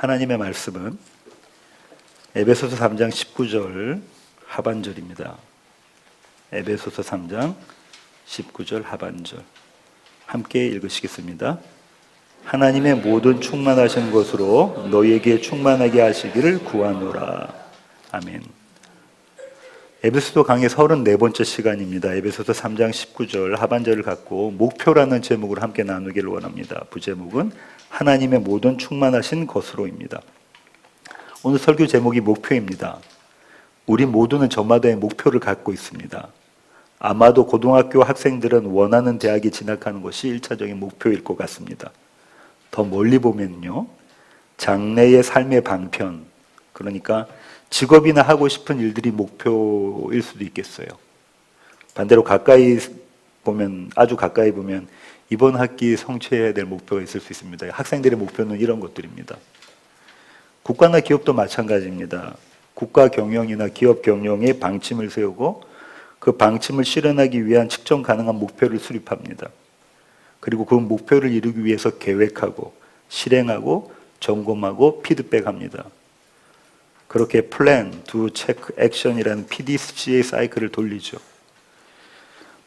하나님의 말씀은 에베소서 3장 19절 하반절입니다. 에베소서 3장 19절 하반절 함께 읽으시겠습니다. 하나님의 모든 충만하신 것으로 너희에게 충만하게 하시기를 구하노라. 아멘. 에베소서 강의 34번째 시간입니다. 에베소서 3장 19절 하반절을 갖고 목표라는 제목으로 함께 나누기를 원합니다. 부제목은 하나님의 모든 충만하신 것으로입니다. 오늘 설교 제목이 목표입니다. 우리 모두는 저마다의 목표를 갖고 있습니다. 아마도 고등학교 학생들은 원하는 대학에 진학하는 것이 1차적인 목표일 것 같습니다. 더 멀리 보면요, 장래의 삶의 방편, 그러니까 직업이나 하고 싶은 일들이 목표일 수도 있겠어요. 반대로 가까이 보면, 아주 가까이 보면 이번 학기 성취해야 될 목표가 있을 수 있습니다. 학생들의 목표는 이런 것들입니다. 국가나 기업도 마찬가지입니다. 국가 경영이나 기업 경영에 방침을 세우고 그 방침을 실현하기 위한 측정 가능한 목표를 수립합니다. 그리고 그 목표를 이루기 위해서 계획하고 실행하고 점검하고 피드백합니다. 그렇게 플랜, 두, 체크, 액션이라는 PDCA 사이클을 돌리죠.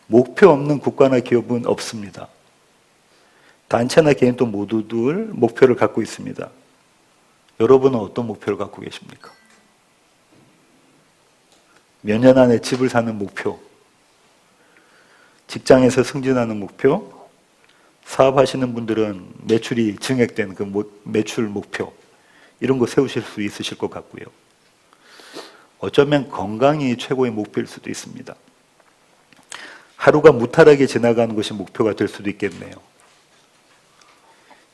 목표 없는 국가나 기업은 없습니다. 단체나 개인도 모두들 목표를 갖고 있습니다. 여러분은 어떤 목표를 갖고 계십니까? 몇 년 안에 집을 사는 목표, 직장에서 승진하는 목표, 사업하시는 분들은 매출이 증액된 그 매출 목표, 이런 거 세우실 수 있으실 것 같고요. 어쩌면 건강이 최고의 목표일 수도 있습니다. 하루가 무탈하게 지나가는 것이 목표가 될 수도 있겠네요.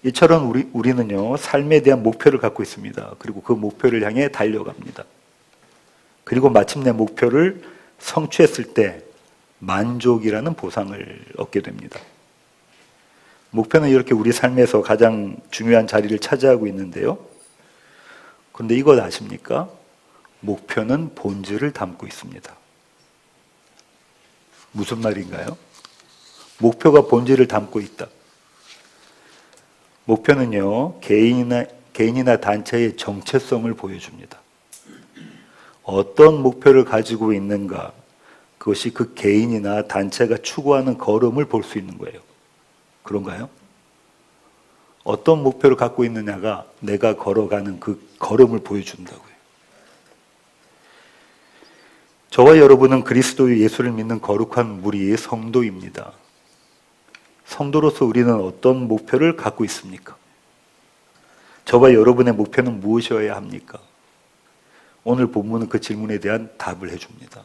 이처럼 우리는요, 삶에 대한 목표를 갖고 있습니다. 그리고 그 목표를 향해 달려갑니다. 그리고 마침내 목표를 성취했을 때 만족이라는 보상을 얻게 됩니다. 목표는 이렇게 우리 삶에서 가장 중요한 자리를 차지하고 있는데요. 그런데 이것 아십니까? 목표는 본질을 담고 있습니다. 무슨 말인가요? 목표가 본질을 담고 있다. 목표는요, 개인이나 단체의 정체성을 보여줍니다. 어떤 목표를 가지고 있는가, 그것이 그 개인이나 단체가 추구하는 걸음을 볼 수 있는 거예요. 그런가요? 어떤 목표를 갖고 있느냐가 내가 걸어가는 그 걸음을 보여준다고요. 저와 여러분은 그리스도 예수를 믿는 거룩한 무리의 성도입니다. 성도로서 우리는 어떤 목표를 갖고 있습니까? 저와 여러분의 목표는 무엇이어야 합니까? 오늘 본문은 그 질문에 대한 답을 해줍니다.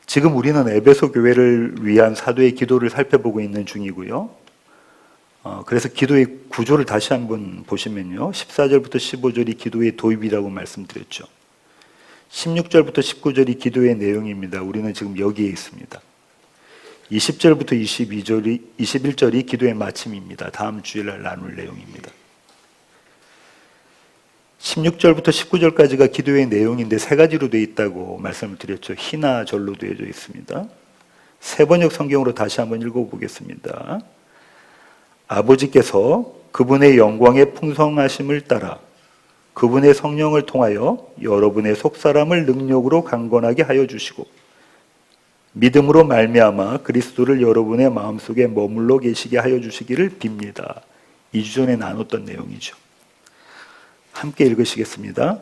지금 우리는 에베소 교회를 위한 사도의 기도를 살펴보고 있는 중이고요. 그래서 기도의 구조를 다시 한번 보시면요, 14절부터 15절이 기도의 도입이라고 말씀드렸죠. 16절부터 19절이 기도의 내용입니다. 우리는 지금 여기에 있습니다. 20절부터 21절이 기도의 마침입니다. 다음 주일날 나눌 내용입니다. 16절부터 19절까지가 기도의 내용인데 세 가지로 되어 있다고 말씀을 드렸죠. 희나 절로 되어져 있습니다. 세번역 성경으로 다시 한번 읽어보겠습니다. 아버지께서 그분의 영광의 풍성하심을 따라 그분의 성령을 통하여 여러분의 속사람을 능력으로 강건하게 하여 주시고 믿음으로 말미암아 그리스도를 여러분의 마음속에 머물러 계시게 하여 주시기를 빕니다. 2주 전에 나눴던 내용이죠. 함께 읽으시겠습니다.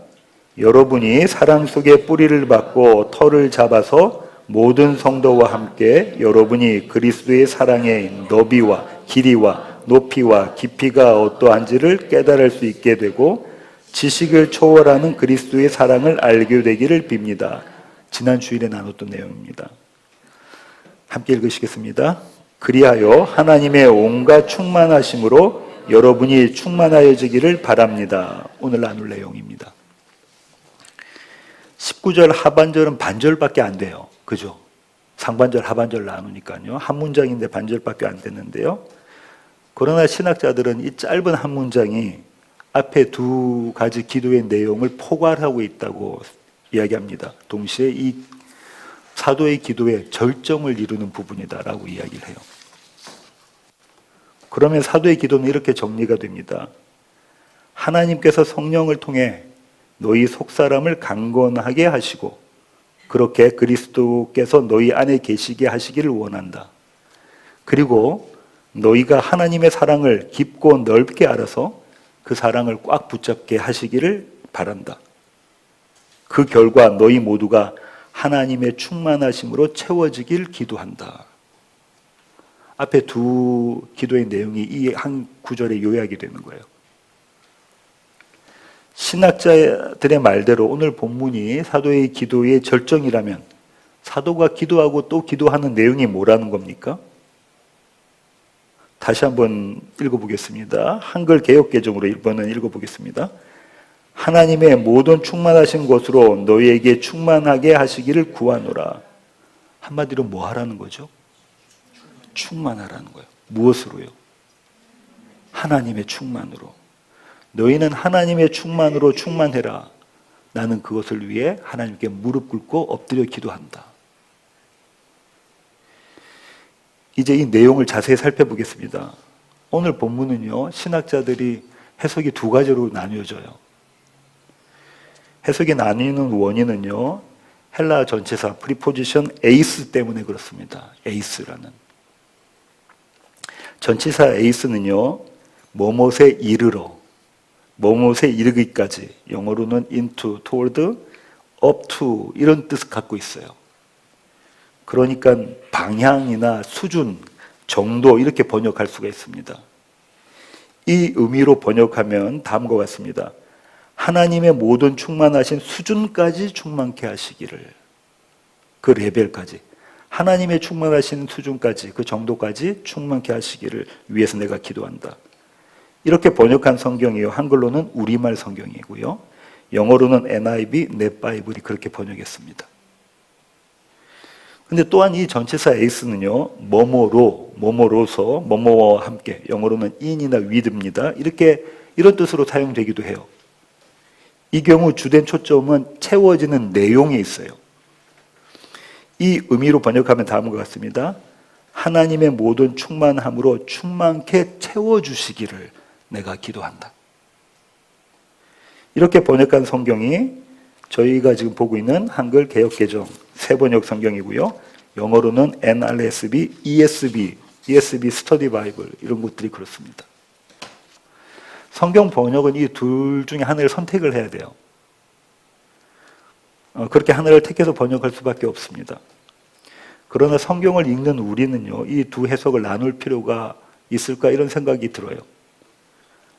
여러분이 사랑 속에 뿌리를 받고 터를 잡아서 모든 성도와 함께 여러분이 그리스도의 사랑의 너비와 길이와 높이와 깊이가 어떠한지를 깨달을 수 있게 되고 지식을 초월하는 그리스도의 사랑을 알게 되기를 빕니다. 지난 주일에 나눴던 내용입니다. 함께 읽으시겠습니다. 그리하여 하나님의 온갖 충만하심으로 여러분이 충만하여지기를 바랍니다. 오늘 나눌 내용입니다. 19절 하반절은 반절밖에 안 돼요. 그죠? 상반절 하반절 나누니까요. 한 문장인데 반절밖에 안 됐는데요. 그러나 신학자들은 이 짧은 한 문장이 앞에 두 가지 기도의 내용을 포괄하고 있다고 이야기합니다. 동시에 이 사도의 기도의 절정을 이루는 부분이다라고 이야기를 해요. 그러면 사도의 기도는 이렇게 정리가 됩니다. 하나님께서 성령을 통해 너희 속사람을 강건하게 하시고 그렇게 그리스도께서 너희 안에 계시게 하시기를 원한다. 그리고 너희가 하나님의 사랑을 깊고 넓게 알아서 그 사랑을 꽉 붙잡게 하시기를 바란다. 그 결과 너희 모두가 하나님의 충만하심으로 채워지길 기도한다. 앞에 두 기도의 내용이 이 한 구절에 요약이 되는 거예요. 신학자들의 말대로 오늘 본문이 사도의 기도의 절정이라면 사도가 기도하고 또 기도하는 내용이 뭐라는 겁니까? 다시 한번 읽어보겠습니다. 한글 개역개정으로 1번은 읽어보겠습니다. 하나님의 모든 충만하신 것으로 너희에게 충만하게 하시기를 구하노라. 한마디로 뭐 하라는 거죠? 충만하라는 거예요. 무엇으로요? 하나님의 충만으로. 너희는 하나님의 충만으로 충만해라. 나는 그것을 위해 하나님께 무릎 꿇고 엎드려 기도한다. 이제 이 내용을 자세히 살펴보겠습니다. 오늘 본문은요, 신학자들이 해석이 두 가지로 나뉘어져요. 해석이 나뉘는 원인은요, 헬라 전치사 프리포지션 에이스 때문에 그렇습니다. 에이스라는. 전치사 에이스는요, 뭐뭇에 이르러, 뭐뭇에 이르기까지, 영어로는 into, toward, up to 이런 뜻을 갖고 있어요. 그러니까 방향이나 수준, 정도 이렇게 번역할 수가 있습니다. 이 의미로 번역하면 다음과 같습니다. 하나님의 모든 충만하신 수준까지 충만케 하시기를, 그 레벨까지, 하나님의 충만하신 수준까지, 그 정도까지 충만케 하시기를 위해서 내가 기도한다. 이렇게 번역한 성경이요. 한글로는 우리말 성경이고요. 영어로는 NIV, 넷바이블이 그렇게 번역했습니다. 근데 또한 이 전치사 에이스는요, 뭐뭐로, 뭐뭐로서, 뭐뭐와 함께, 영어로는 in이나 with입니다. 이런 뜻으로 사용되기도 해요. 이 경우 주된 초점은 채워지는 내용에 있어요. 이 의미로 번역하면 다음과 같습니다. 하나님의 모든 충만함으로 충만케 채워주시기를 내가 기도한다. 이렇게 번역한 성경이 저희가 지금 보고 있는 한글 개역개정 새번역 성경이고요. 영어로는 NRSV, ESV 스터디 바이블 이런 것들이 그렇습니다. 성경 번역은 이 둘 중에 하나를 선택을 해야 돼요. 그렇게 하나를 택해서 번역할 수밖에 없습니다. 그러나 성경을 읽는 우리는요, 이 두 해석을 나눌 필요가 있을까 이런 생각이 들어요.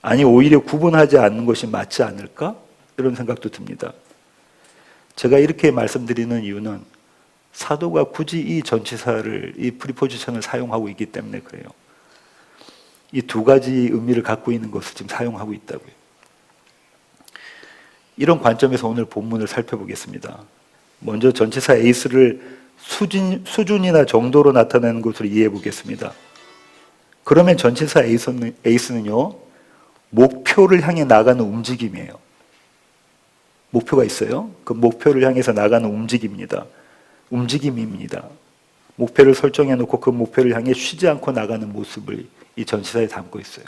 아니 오히려 구분하지 않는 것이 맞지 않을까? 이런 생각도 듭니다. 제가 이렇게 말씀드리는 이유는 사도가 굳이 이 전치사를, 이 프리포지션을 사용하고 있기 때문에 그래요. 이 두 가지 의미를 갖고 있는 것을 지금 사용하고 있다고요. 이런 관점에서 오늘 본문을 살펴보겠습니다. 먼저 전치사 에이스를 수준이나 정도로 나타내는 것으로 이해해 보겠습니다. 그러면 전치사 에이스는요, 목표를 향해 나가는 움직임이에요. 목표가 있어요. 그 목표를 향해서 나가는 움직임입니다. 목표를 설정해 놓고 그 목표를 향해 쉬지 않고 나가는 모습을 이 전치사에 담고 있어요.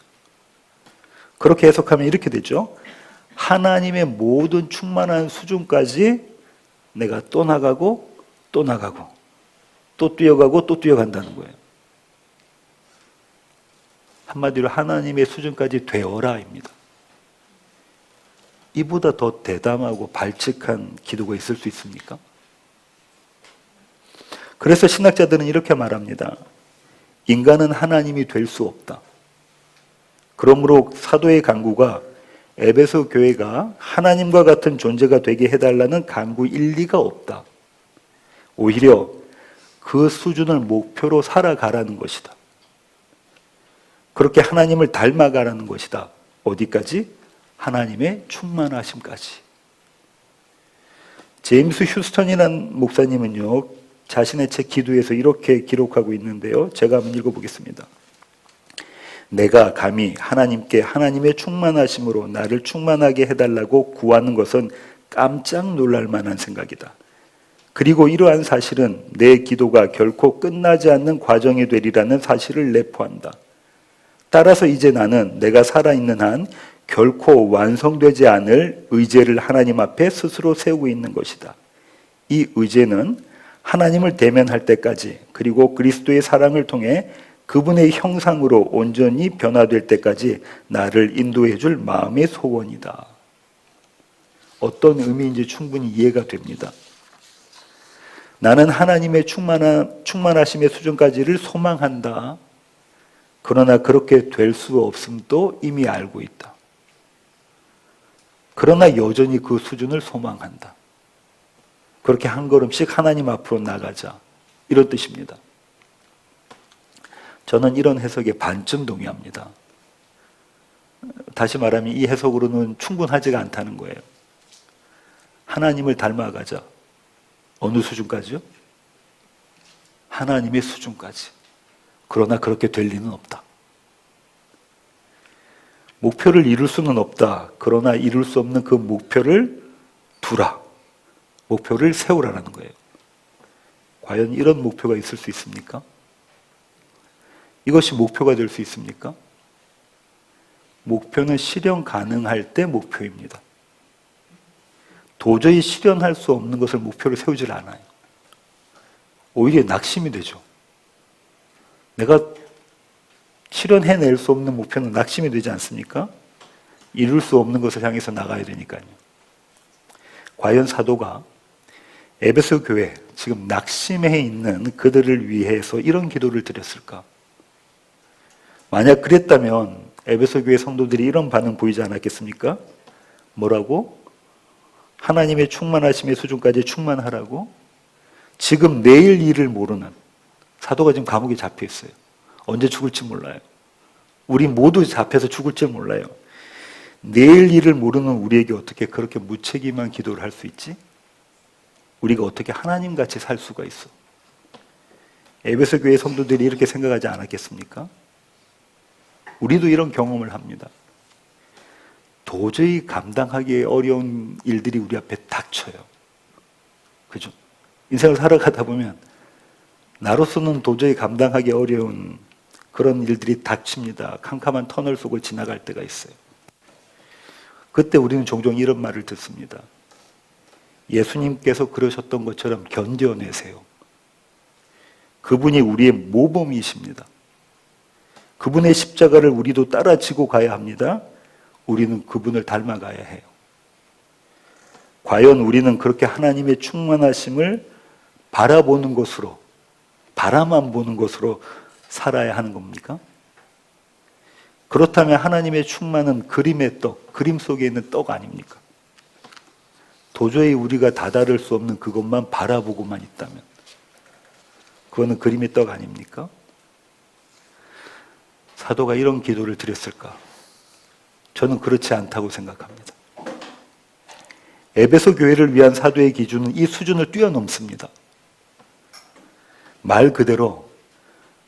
그렇게 해석하면 이렇게 되죠. 하나님의 모든 충만한 수준까지 내가 또 나가고 또 나가고 또 뛰어가고 또 뛰어간다는 거예요. 한마디로 하나님의 수준까지 되어라입니다. 이보다 더 대담하고 발칙한 기도가 있을 수 있습니까? 그래서 신학자들은 이렇게 말합니다. 인간은 하나님이 될 수 없다. 그러므로 사도의 간구가 에베소 교회가 하나님과 같은 존재가 되게 해달라는 간구 일리가 없다. 오히려 그 수준을 목표로 살아가라는 것이다. 그렇게 하나님을 닮아가라는 것이다. 어디까지? 하나님의 충만하심까지. 제임스 휴스턴이라는 목사님은요, 자신의 책 기도에서 이렇게 기록하고 있는데요. 제가 한번 읽어보겠습니다. 내가 감히 하나님께 하나님의 충만하심으로 나를 충만하게 해달라고 구하는 것은 깜짝 놀랄 만한 생각이다. 그리고 이러한 사실은 내 기도가 결코 끝나지 않는 과정이 되리라는 사실을 내포한다. 따라서 이제 나는 내가 살아있는 한 결코 완성되지 않을 의제를 하나님 앞에 스스로 세우고 있는 것이다. 이 의제는 하나님을 대면할 때까지, 그리고 그리스도의 사랑을 통해 그분의 형상으로 온전히 변화될 때까지 나를 인도해 줄 마음의 소원이다. 어떤 의미인지 충분히 이해가 됩니다. 나는 하나님의 충만하심의 수준까지를 소망한다. 그러나 그렇게 될 수 없음도 이미 알고 있다. 그러나 여전히 그 수준을 소망한다. 그렇게 한 걸음씩 하나님 앞으로 나가자. 이런 뜻입니다. 저는 이런 해석에 반쯤 동의합니다. 다시 말하면 이 해석으로는 충분하지가 않다는 거예요. 하나님을 닮아가자. 어느 수준까지요? 하나님의 수준까지. 그러나 그렇게 될 리는 없다. 목표를 이룰 수는 없다. 그러나 이룰 수 없는 그 목표를 두라. 목표를 세우라는 거예요. 과연 이런 목표가 있을 수 있습니까? 이것이 목표가 될 수 있습니까? 목표는 실현 가능할 때 목표입니다. 도저히 실현할 수 없는 것을 목표로 세우질 않아요. 오히려 낙심이 되죠. 내가 실현해낼 수 없는 목표는 낙심이 되지 않습니까? 이룰 수 없는 것을 향해서 나가야 되니까요. 과연 사도가 에베소 교회, 지금 낙심해 있는 그들을 위해서 이런 기도를 드렸을까? 만약 그랬다면 에베소 교회 성도들이 이런 반응 보이지 않았겠습니까? 뭐라고? 하나님의 충만하심의 수준까지 충만하라고? 지금 내일 일을 모르는 사도가 지금 감옥에 잡혀 있어요. 언제 죽을지 몰라요. 우리 모두 잡혀서 죽을지 몰라요. 내일 일을 모르는 우리에게 어떻게 그렇게 무책임한 기도를 할 수 있지? 우리가 어떻게 하나님같이 살 수가 있어? 에베소 교회 성도들이 이렇게 생각하지 않았겠습니까? 우리도 이런 경험을 합니다. 도저히 감당하기 어려운 일들이 우리 앞에 닥쳐요. 그죠? 인생을 살아가다 보면 나로서는 도저히 감당하기 어려운 그런 일들이 닥칩니다. 캄캄한 터널 속을 지나갈 때가 있어요. 그때 우리는 종종 이런 말을 듣습니다. 예수님께서 그러셨던 것처럼 견뎌내세요. 그분이 우리의 모범이십니다. 그분의 십자가를 우리도 따라 지고 가야 합니다. 우리는 그분을 닮아가야 해요. 과연 우리는 그렇게 하나님의 충만하심을 바라보는 것으로, 바라만 보는 것으로 살아야 하는 겁니까? 그렇다면 하나님의 충만은 그림의 떡, 그림 속에 있는 떡 아닙니까? 도저히 우리가 다다를 수 없는 그것만 바라보고만 있다면 그거는 그림의 떡 아닙니까? 사도가 이런 기도를 드렸을까? 저는 그렇지 않다고 생각합니다. 에베소 교회를 위한 사도의 기준은 이 수준을 뛰어넘습니다. 말 그대로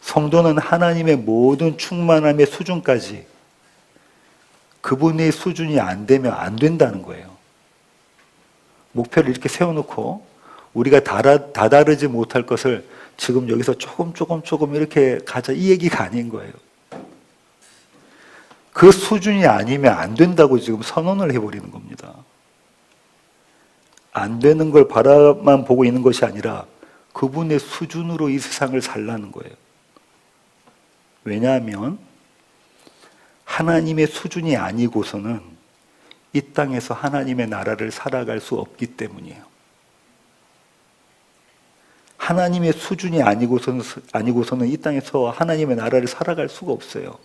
성도는 하나님의 모든 충만함의 수준까지 그분의 수준이 안 되면 안 된다는 거예요. 목표를 이렇게 세워놓고 우리가 다다르지 못할 것을 지금 여기서 조금 이렇게 가자 이 얘기가 아닌 거예요. 그 수준이 아니면 안 된다고 지금 선언을 해버리는 겁니다. 안 되는 걸 바라만 보고 있는 것이 아니라 그분의 수준으로 이 세상을 살라는 거예요. 왜냐하면 하나님의 수준이 아니고서는 이 땅에서 하나님의 나라를 살아갈 수 없기 때문이에요. 하나님의 수준이 아니고서는 이 땅에서 하나님의 나라를 살아갈 수가 없어요.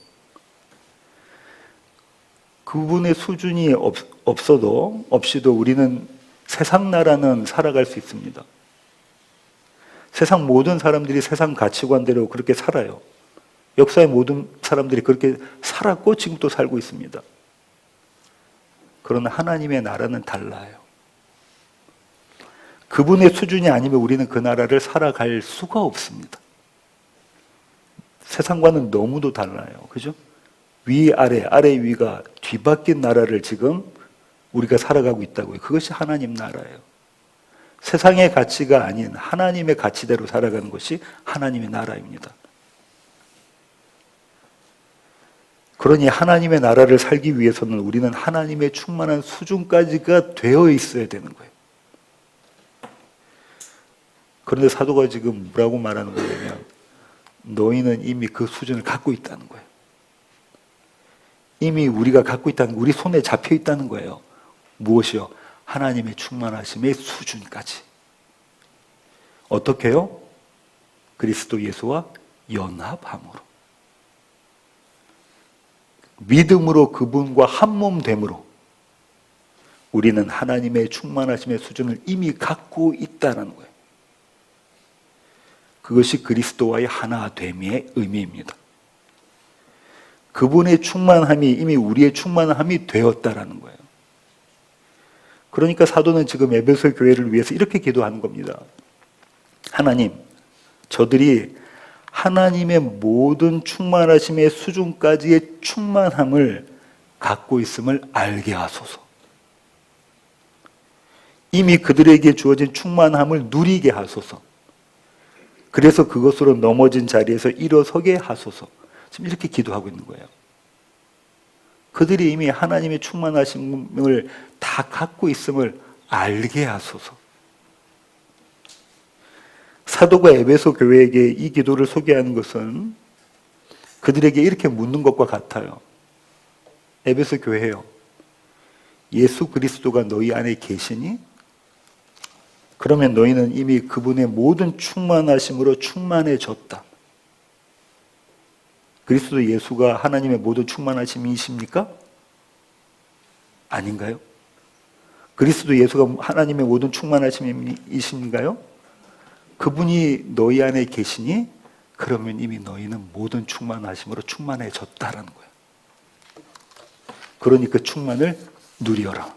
그분의 수준이 없이도 우리는 세상 나라는 살아갈 수 있습니다. 세상 모든 사람들이 세상 가치관대로 그렇게 살아요. 역사의 모든 사람들이 그렇게 살았고 지금도 살고 있습니다. 그러나 하나님의 나라는 달라요. 그분의 수준이 아니면 우리는 그 나라를 살아갈 수가 없습니다. 세상과는 너무도 달라요. 그죠? 위, 아래, 아래, 위가 뒤바뀐 나라를 지금 우리가 살아가고 있다고요. 그것이 하나님 나라예요. 세상의 가치가 아닌 하나님의 가치대로 살아가는 것이 하나님의 나라입니다. 그러니 하나님의 나라를 살기 위해서는 우리는 하나님의 충만한 수준까지가 되어 있어야 되는 거예요. 그런데 사도가 지금 뭐라고 말하는 거냐면 너희는 이미 그 수준을 갖고 있다는 거예요. 이미 우리가 갖고 있다는 거, 우리 손에 잡혀 있다는 거예요. 무엇이요? 하나님의 충만하심의 수준까지. 어떻게요? 그리스도 예수와 연합함으로. 믿음으로 그분과 한몸됨으로 우리는 하나님의 충만하심의 수준을 이미 갖고 있다는 거예요. 그것이 그리스도와의 하나됨의 의미입니다. 그분의 충만함이 이미 우리의 충만함이 되었다라는 거예요. 그러니까 사도는 지금 에베소 교회를 위해서 이렇게 기도하는 겁니다. 하나님, 저들이 하나님의 모든 충만하심의 수준까지의 충만함을 갖고 있음을 알게 하소서. 이미 그들에게 주어진 충만함을 누리게 하소서. 그래서 그것으로 넘어진 자리에서 일어서게 하소서. 지금 이렇게 기도하고 있는 거예요. 그들이 이미 하나님의 충만하심을 다 갖고 있음을 알게 하소서. 사도가 에베소 교회에게 이 기도를 소개하는 것은 그들에게 이렇게 묻는 것과 같아요. 에베소 교회요, 예수 그리스도가 너희 안에 계시니? 그러면 너희는 이미 그분의 모든 충만하심으로 충만해졌다. 그리스도 예수가 하나님의 모든 충만하심이십니까? 아닌가요? 그리스도 예수가 하나님의 모든 충만하심이신가요? 그분이 너희 안에 계시니? 그러면 이미 너희는 모든 충만하심으로 충만해졌다라는 거예요. 그러니 그 충만을 누려라.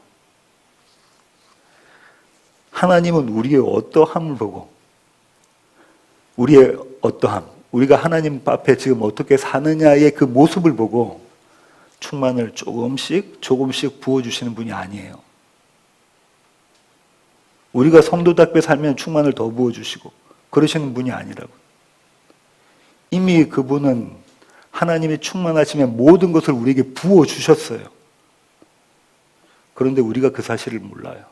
하나님은 우리의 어떠함을 보고, 우리의 어떠함, 우리가 하나님 앞에 지금 어떻게 사느냐의 그 모습을 보고 충만을 조금씩 부어주시는 분이 아니에요. 우리가 성도답게 살면 충만을 더 부어주시고 그러시는 분이 아니라고. 이미 그분은 하나님의 충만하심의 모든 것을 우리에게 부어주셨어요. 그런데 우리가 그 사실을 몰라요.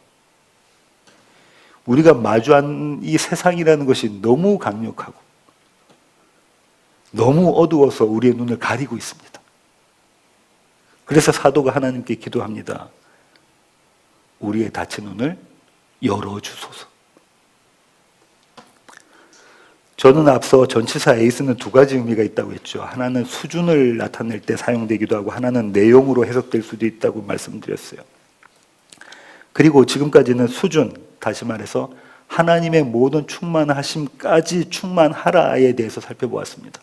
우리가 마주한 이 세상이라는 것이 너무 강력하고 너무 어두워서 우리의 눈을 가리고 있습니다. 그래서 사도가 하나님께 기도합니다. 우리의 닫힌 눈을 열어주소서. 저는 앞서 전치사 에이스는 두 가지 의미가 있다고 했죠. 하나는 수준을 나타낼 때 사용되기도 하고 하나는 내용으로 해석될 수도 있다고 말씀드렸어요. 그리고 지금까지는 수준, 다시 말해서 하나님의 모든 충만하심까지 충만하라에 대해서 살펴보았습니다.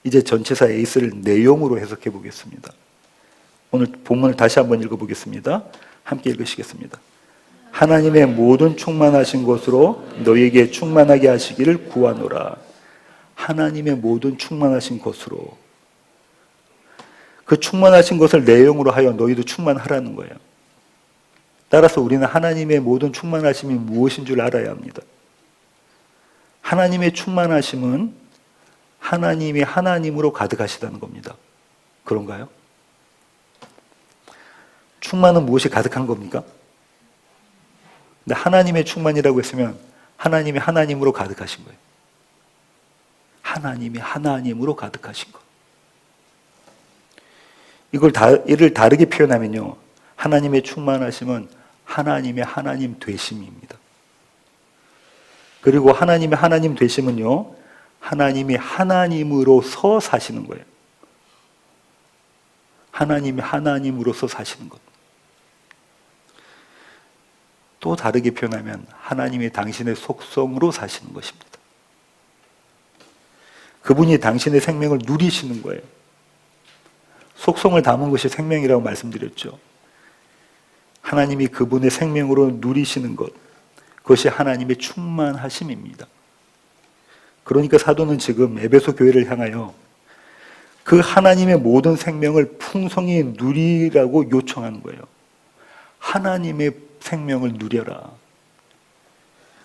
이제 전치사 에이스를 내용으로 해석해 보겠습니다. 오늘 본문을 다시 한번 읽어보겠습니다. 함께 읽으시겠습니다. 하나님의 모든 충만하신 것으로 너희에게 충만하게 하시기를 구하노라. 하나님의 모든 충만하신 것으로, 그 충만하신 것을 내용으로 하여 너희도 충만하라는 거예요. 따라서 우리는 하나님의 모든 충만하심이 무엇인 줄 알아야 합니다. 하나님의 충만하심은 하나님이 하나님으로 가득하시다는 겁니다. 그런가요? 충만은 무엇이 가득한 겁니까? 근데 하나님의 충만이라고 했으면 하나님이 하나님으로 가득하신 거예요. 하나님이 하나님으로 가득하신 것. 이를 다르게 표현하면요, 하나님의 충만하심은 하나님의 하나님 되심입니다. 그리고 하나님의 하나님 되심은요, 하나님이 하나님으로서 사시는 거예요. 하나님이 하나님으로서 사시는 것. 또 다르게 표현하면 하나님이 당신의 속성으로 사시는 것입니다. 그분이 당신의 생명을 누리시는 거예요. 속성을 담은 것이 생명이라고 말씀드렸죠. 하나님이 그분의 생명으로 누리시는 것, 그것이 하나님의 충만하심입니다. 그러니까 사도는 지금 에베소 교회를 향하여 그 하나님의 모든 생명을 풍성히 누리라고 요청하는 거예요. 하나님의 생명을 누려라.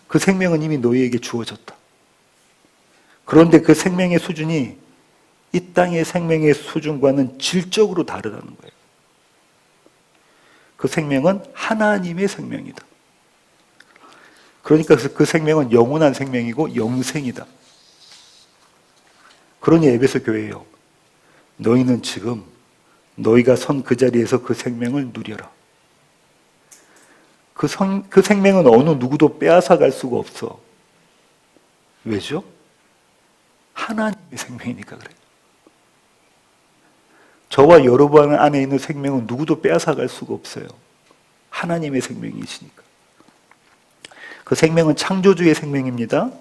그 생명은 이미 너희에게 주어졌다. 그런데 그 생명의 수준이 이 땅의 생명의 수준과는 질적으로 다르다는 거예요. 그 생명은 하나님의 생명이다. 그러니까 그 생명은 영원한 생명이고 영생이다. 그러니 에베소 교회예요. 너희는 지금 너희가 선 그 자리에서 그 생명을 누려라. 그 생명은 어느 누구도 빼앗아갈 수가 없어. 왜죠? 하나님의 생명이니까 그래요. 저와 여러분 안에 있는 생명은 누구도 빼앗아갈 수가 없어요. 하나님의 생명이시니까. 그 생명은 창조주의 생명입니다.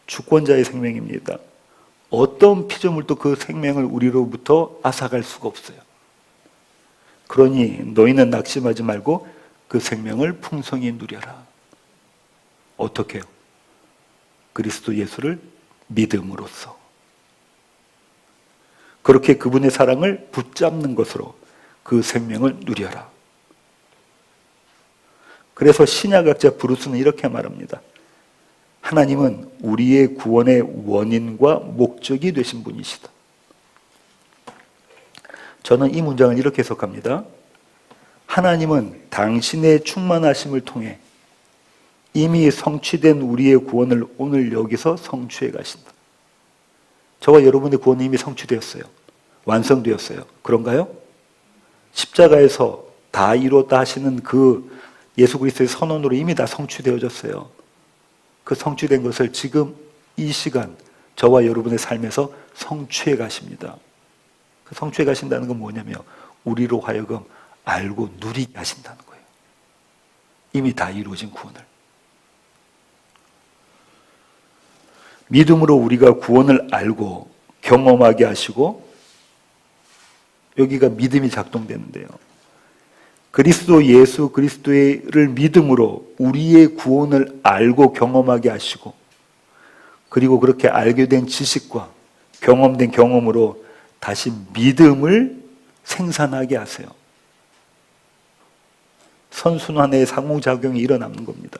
주권자의 생명입니다. 어떤 피조물도 그 생명을 우리로부터 앗아갈 수가 없어요. 그러니 너희는 낙심하지 말고 그 생명을 풍성히 누려라. 어떻게 해요? 그리스도 예수를 믿음으로써. 그렇게 그분의 사랑을 붙잡는 것으로 그 생명을 누려라. 그래서 신약학자 브루스는 이렇게 말합니다. 하나님은 우리의 구원의 원인과 목적이 되신 분이시다. 저는 이 문장을 이렇게 해석합니다. 하나님은 당신의 충만하심을 통해 이미 성취된 우리의 구원을 오늘 여기서 성취해 가신다. 저와 여러분의 구원이 이미 성취되었어요. 완성되었어요. 그런가요? 십자가에서 다 이뤘다 하시는 그 예수 그리스도의 선언으로 이미 다 성취되어졌어요. 그 성취된 것을 지금 이 시간 저와 여러분의 삶에서 성취해 가십니다. 그 성취해 가신다는 건 뭐냐면 우리로 하여금 알고 누리게 하신다는 거예요. 이미 다 이루어진 구원을. 믿음으로 우리가 구원을 알고 경험하게 하시고, 여기가 믿음이 작동되는데요. 그리스도 예수 그리스도를 믿음으로 우리의 구원을 알고 경험하게 하시고, 그리고 그렇게 알게 된 지식과 경험된 경험으로 다시 믿음을 생산하게 하세요. 선순환의 상호작용이 일어나는 겁니다.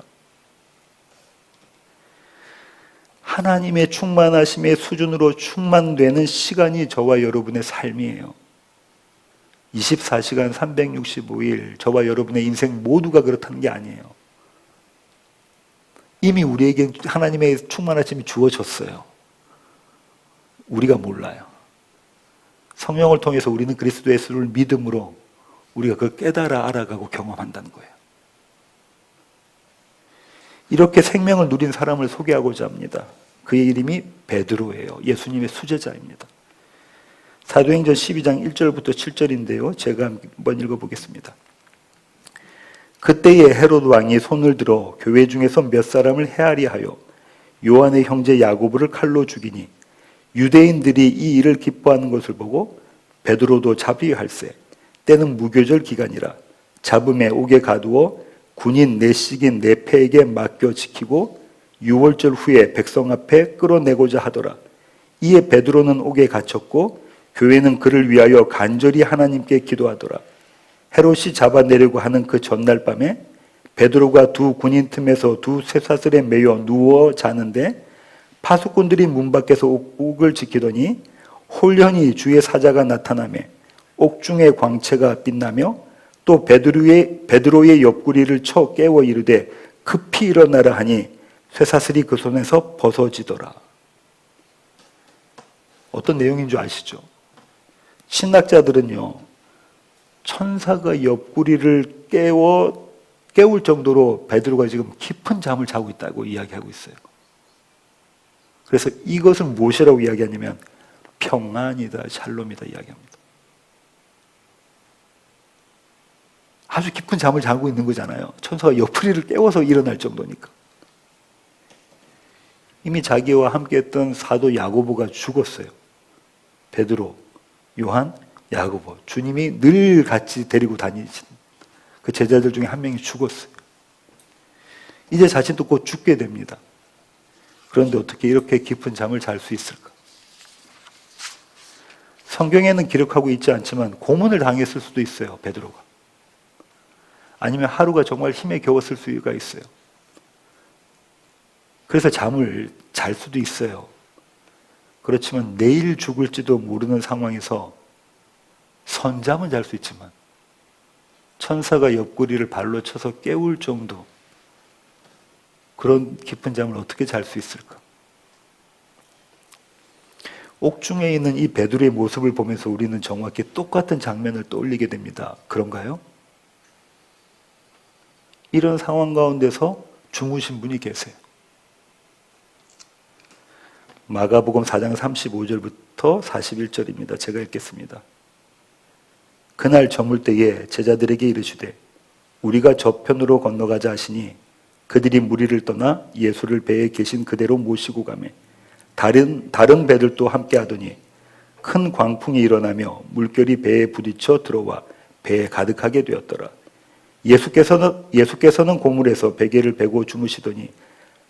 하나님의 충만하심의 수준으로 충만되는 시간이 저와 여러분의 삶이에요. 24시간 365일 저와 여러분의 인생 모두가 그렇다는 게 아니에요. 이미 우리에게 하나님의 충만하심이 주어졌어요. 우리가 몰라요. 성령을 통해서 우리는 그리스도 예수를 믿음으로 우리가 그걸 깨달아 알아가고 경험한다는 거예요. 이렇게 생명을 누린 사람을 소개하고자 합니다. 그의 이름이 베드로예요. 예수님의 수제자입니다. 사도행전 12장 1절부터 7절인데요. 제가 한번 읽어보겠습니다. 그때에 헤롯 왕이 손을 들어 교회 중에서 몇 사람을 헤아리 하여 요한의 형제 야고보를 칼로 죽이니 유대인들이 이 일을 기뻐하는 것을 보고 베드로도 자비할세. 때는 무교절 기간이라 잡음에 옥에 가두어 군인 내식인 내패에게 맡겨 지키고 6월절 후에 백성 앞에 끌어내고자 하더라. 이에 베드로는 옥에 갇혔고 교회는 그를 위하여 간절히 하나님께 기도하더라. 헤롯이 잡아내려고 하는 그 전날 밤에 베드로가 두 군인 틈에서 두 쇠사슬에 매여 누워 자는데 파수꾼들이 문 밖에서 옥을 지키더니 홀연히 주의 사자가 나타나매 옥중의 광채가 빛나며 또 베드로의 옆구리를 쳐 깨워 이르되 급히 일어나라 하니 쇠사슬이 그 손에서 벗어지더라. 어떤 내용인 줄 아시죠? 신학자들은요, 천사가 옆구리를 깨울 정도로 베드로가 지금 깊은 잠을 자고 있다고 이야기하고 있어요. 그래서 이것을 무엇이라고 이야기하냐면 평안이다, 샬롬이다 이야기합니다. 아주 깊은 잠을 자고 있는 거잖아요. 천사가 옆구리를 깨워서 일어날 정도니까. 이미 자기와 함께했던 사도 야고보가 죽었어요. 베드로, 요한, 야고보. 주님이 늘 같이 데리고 다니신 그 제자들 중에 한 명이 죽었어요. 이제 자신도 곧 죽게 됩니다. 그런데 어떻게 이렇게 깊은 잠을 잘 수 있을까? 성경에는 기록하고 있지 않지만 고문을 당했을 수도 있어요, 베드로가. 아니면 하루가 정말 힘에 겨웠을 수가 있어요. 그래서 잠을 잘 수도 있어요. 그렇지만 내일 죽을지도 모르는 상황에서 선잠은 잘 수 있지만 천사가 옆구리를 발로 쳐서 깨울 정도 그런 깊은 잠을 어떻게 잘 수 있을까? 옥중에 있는 이 베드로의 모습을 보면서 우리는 정확히 똑같은 장면을 떠올리게 됩니다. 그런가요? 이런 상황 가운데서 주무신 분이 계세요. 마가복음 4장 35절부터 41절입니다. 제가 읽겠습니다. 그날 저물 때에 제자들에게 이르시되 우리가 저편으로 건너가자 하시니 그들이 무리를 떠나 예수를 배에 계신 그대로 모시고 가매 다른 배들도 함께 하더니 큰 광풍이 일어나며 물결이 배에 부딪혀 들어와 배에 가득하게 되었더라. 예수께서는 고물에서 베개를 베고 주무시더니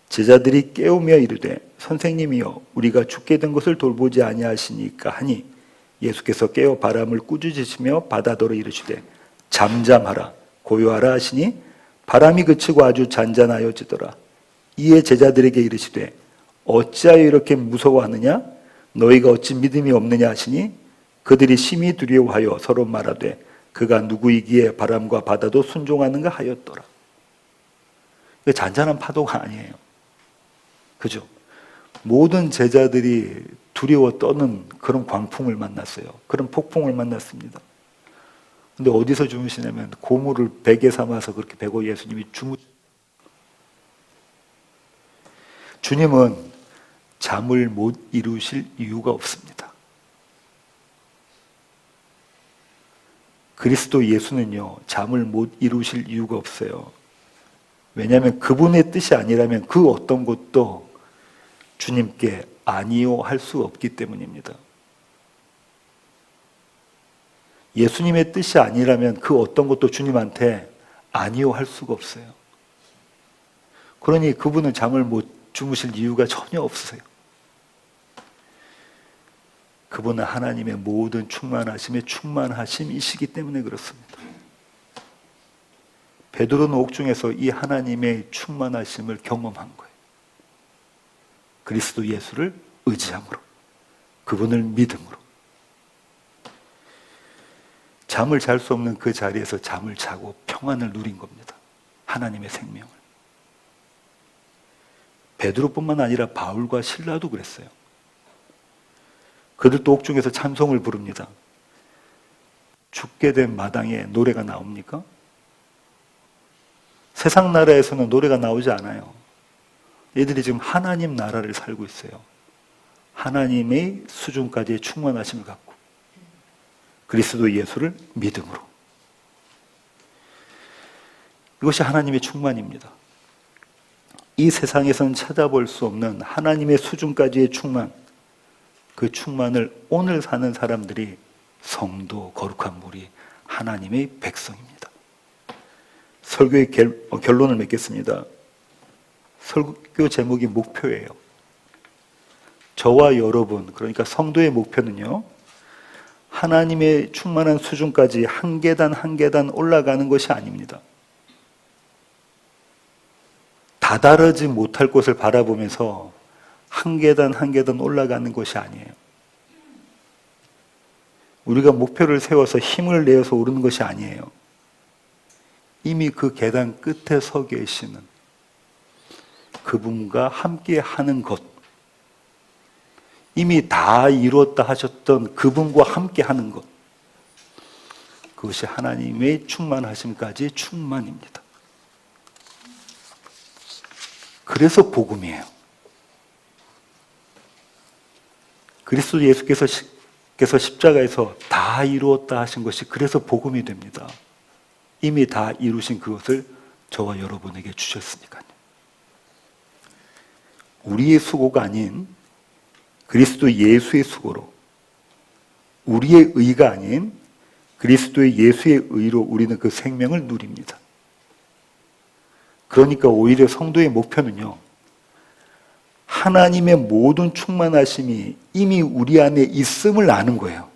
제자들이 깨우며 이르되 선생님이여 우리가 죽게 된 것을 돌보지 아니하시니까 하니 예수께서 깨어 바람을 꾸짖으시며 바다더러 이르시되 잠잠하라 고요하라 하시니 바람이 그치고 아주 잔잔하여지더라. 이에 제자들에게 이르시되 어찌하여 이렇게 무서워하느냐 너희가 어찌 믿음이 없느냐 하시니 그들이 심히 두려워하여 서로 말하되 그가 누구이기에 바람과 바다도 순종하는가 하였더라. 이게 잔잔한 파도가 아니에요. 그죠? 모든 제자들이 두려워 떠는 그런 광풍을 만났어요. 그런 폭풍을 만났습니다. 근데 어디서 주무시냐면 고물을 베개 삼아서 그렇게 베고 예수님이 주님은 잠을 못 이루실 이유가 없습니다. 그리스도 예수는요, 잠을 못 이루실 이유가 없어요. 왜냐하면 그분의 뜻이 아니라면 그 어떤 것도 주님께 아니요 할 수 없기 때문입니다. 예수님의 뜻이 아니라면 그 어떤 것도 주님한테 아니요 할 수가 없어요. 그러니 그분은 잠을 못 주무실 이유가 전혀 없으세요. 그분은 하나님의 모든 충만하심의 충만하심이시기 때문에 그렇습니다. 베드로는 옥중에서 이 하나님의 충만하심을 경험한 거예요. 그리스도 예수를 의지함으로, 그분을 믿음으로. 잠을 잘 수 없는 그 자리에서 잠을 자고 평안을 누린 겁니다. 하나님의 생명을. 베드로뿐만 아니라 바울과 실라도 그랬어요. 그들도 옥중에서 찬송을 부릅니다. 죽게 된 마당에 노래가 나옵니까? 세상 나라에서는 노래가 나오지 않아요. 얘들이 지금 하나님 나라를 살고 있어요. 하나님의 수준까지의 충만하심을 갖고 그리스도 예수를 믿음으로. 이것이 하나님의 충만입니다. 이 세상에서는 찾아볼 수 없는 하나님의 수준까지의 충만, 그 충만을 오늘 사는 사람들이 성도, 거룩한 무리, 하나님의 백성입니다. 설교의 결론을 맺겠습니다. 설교 제목이 목표예요. 저와 여러분, 그러니까 성도의 목표는요, 하나님의 충만한 수준까지 한 계단 한 계단 올라가는 것이 아닙니다. 다다르지 못할 곳을 바라보면서 한 계단 한 계단 올라가는 것이 아니에요. 우리가 목표를 세워서 힘을 내어서 오르는 것이 아니에요. 이미 그 계단 끝에 서 계시는 그분과 함께 하는 것, 이미 다 이루었다 하셨던 그분과 함께 하는 것, 그것이 하나님의 충만하심까지 충만입니다. 그래서 복음이에요. 그리스도 예수께서 십자가에서 다 이루었다 하신 것이 그래서 복음이 됩니다. 이미 다 이루신 그것을 저와 여러분에게 주셨으니까요. 우리의 수고가 아닌 그리스도 예수의 수고로, 우리의 의가 아닌 그리스도의 예수의 의로 우리는 그 생명을 누립니다. 그러니까 오히려 성도의 목표는요, 하나님의 모든 충만하심이 이미 우리 안에 있음을 아는 거예요.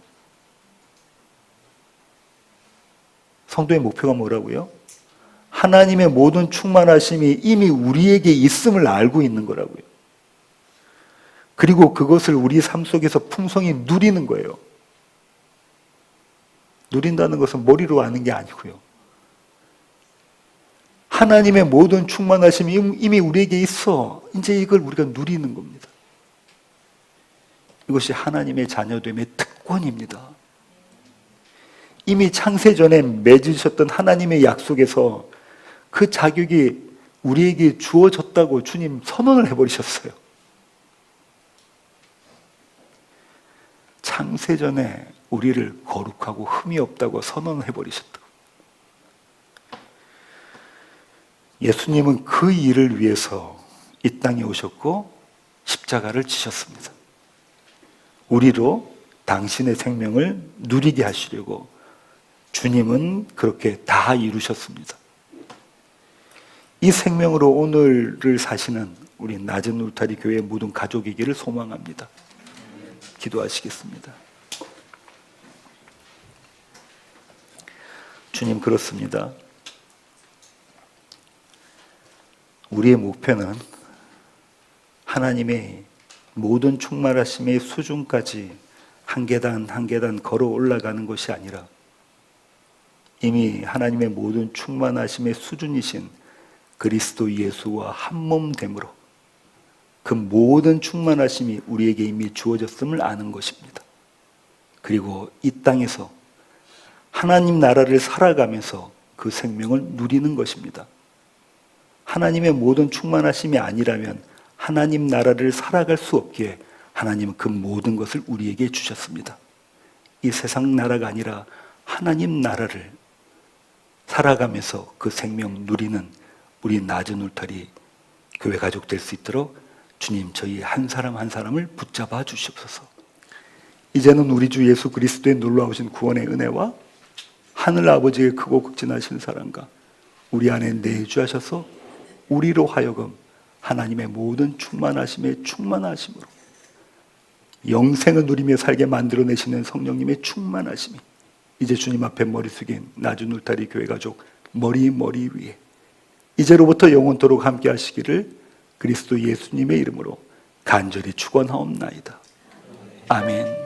성도의 목표가 뭐라고요? 하나님의 모든 충만하심이 이미 우리에게 있음을 알고 있는 거라고요. 그리고 그것을 우리 삶 속에서 풍성히 누리는 거예요. 누린다는 것은 머리로 아는 게 아니고요. 하나님의 모든 충만하심이 이미 우리에게 있어. 이제 이걸 우리가 누리는 겁니다. 이것이 하나님의 자녀됨의 특권입니다. 이미 창세전에 맺으셨던 하나님의 약속에서 그 자격이 우리에게 주어졌다고 주님 선언을 해버리셨어요. 창세전에 우리를 거룩하고 흠이 없다고 선언을 해버리셨다. 예수님은 그 일을 위해서 이 땅에 오셨고 십자가를 지셨습니다. 우리로 당신의 생명을 누리게 하시려고 주님은 그렇게 다 이루셨습니다. 이 생명으로 오늘을 사시는 우리 낮은 울타리 교회 모든 가족이기를 소망합니다. 기도하시겠습니다. 주님, 그렇습니다. 우리의 목표는 하나님의 모든 충만하심의 수준까지 한 계단 한 계단 걸어 올라가는 것이 아니라 이미 하나님의 모든 충만하심의 수준이신 그리스도 예수와 한 몸 됨으로 그 모든 충만하심이 우리에게 이미 주어졌음을 아는 것입니다. 그리고 이 땅에서 하나님 나라를 살아가면서 그 생명을 누리는 것입니다. 하나님의 모든 충만하심이 아니라면 하나님 나라를 살아갈 수 없기에 하나님은 그 모든 것을 우리에게 주셨습니다. 이 세상 나라가 아니라 하나님 나라를 살아가면서 그 생명 누리는 우리 낮은 울타리 교회 가족 될 수 있도록 주님, 저희 한 사람 한 사람을 붙잡아 주시옵소서. 이제는 우리 주 예수 그리스도의 놀라우신 구원의 은혜와 하늘 아버지의 크고 극진하신 사랑과 우리 안에 내주하셔서 우리로 하여금 하나님의 모든 충만하심의 충만하심으로 영생을 누리며 살게 만들어내시는 성령님의 충만하심이 이제 주님 앞에 머리 숙인 낮은 울타리 교회 가족 머리 위에 이제로부터 영원토록 함께 하시기를 그리스도 예수님의 이름으로 간절히 축원하옵나이다. 아멘.